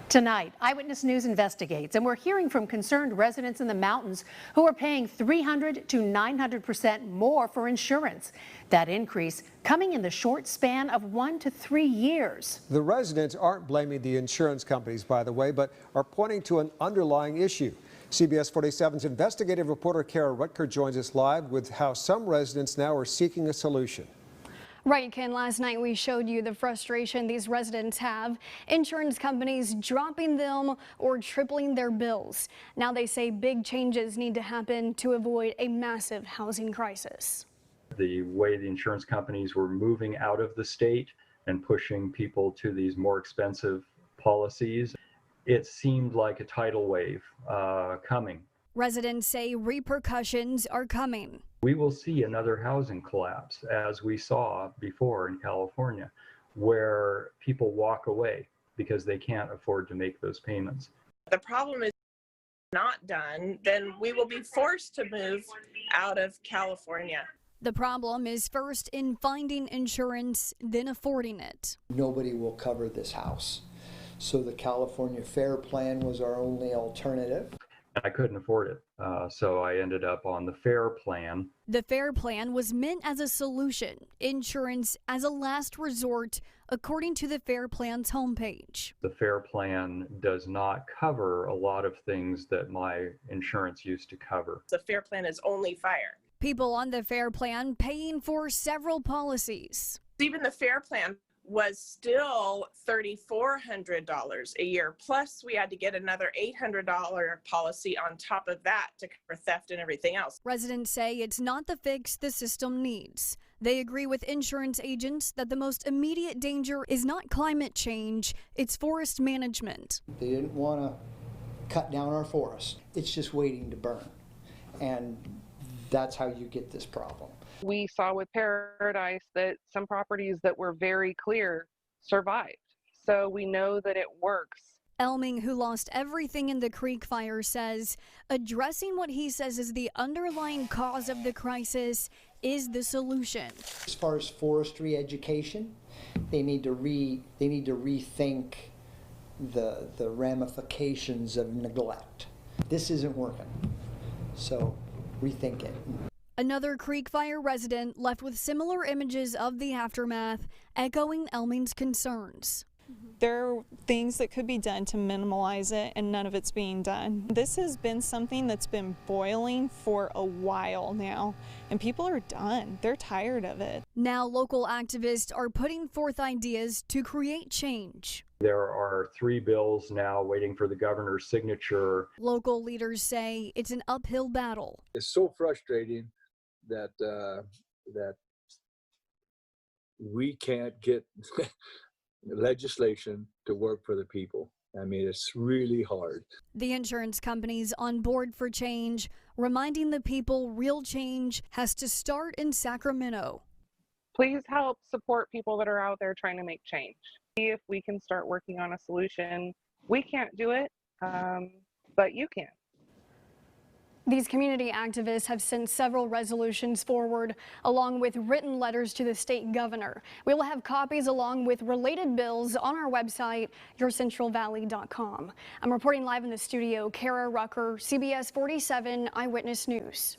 Tonight, Eyewitness News investigates, and we're hearing from concerned residents in the mountains who are paying 300 to 900% more for insurance. That increase coming in the short span of 1 to 3 years. The residents aren't blaming the insurance companies, by the way, but are pointing to an underlying issue. CBS 47's investigative reporter Kara Rutger joins us live with how some residents now are seeking a solution. Right, Ken, last night we showed you the frustration these residents have. Insurance companies dropping them or tripling their bills. Now they say big changes need to happen to avoid a massive housing crisis. The way the insurance companies were moving out of the state and pushing people to these more expensive policies, it seemed like a tidal wave coming. Residents say repercussions are coming. We will see another housing collapse, as we saw before in California, where people walk away because they can't afford to make those payments. The problem is not done, then we will be forced to move out of California. The problem is first in finding insurance, then affording it. Nobody will cover this house. So the California Fair Plan was our only alternative. I couldn't afford it, so I ended up on the FAIR plan. The FAIR plan was meant as a solution, insurance as a last resort, according to the FAIR plan's homepage. The FAIR plan does not cover a lot of things that my insurance used to cover. The FAIR plan is only fire. People on the FAIR plan paying for several policies. Even the FAIR plan was still $3,400 a year. Plus we had to get another $800 policy on top of that to cover theft and everything else. Residents say it's not the fix the system needs. They agree with insurance agents that the most immediate danger is not climate change, it's forest management. They didn't want to cut down our forest. It's just waiting to burn. And that's how you get this problem. We saw with Paradise that some properties that were very clear survived. So we know that it works. Elming, who lost everything in the Creek Fire, says addressing what he says is the underlying cause of the crisis is the solution. As far as forestry education, they need to rethink the ramifications of neglect. This isn't working, so rethink it. Another Creek Fire resident left with similar images of the aftermath, echoing Elming's concerns. There are things that could be done to minimize it, and none of it's being done. This has been something that's been boiling for a while now, and people are done. They're tired of it. Now local activists are putting forth ideas to create change. There are 3 bills now waiting for the governor's signature. Local leaders say it's an uphill battle. It's so frustrating that that we can't get legislation to work for the people. I mean, it's really hard. The insurance companies on board for change, reminding the people real change has to start in Sacramento. Please help support people that are out there trying to make change. See if we can start working on a solution. We can't do it, but you can. These community activists have sent several resolutions forward, along with written letters to the state governor. We will have copies along with related bills on our website, yourcentralvalley.com. I'm reporting live in the studio, Kara Rucker, CBS 47 Eyewitness News.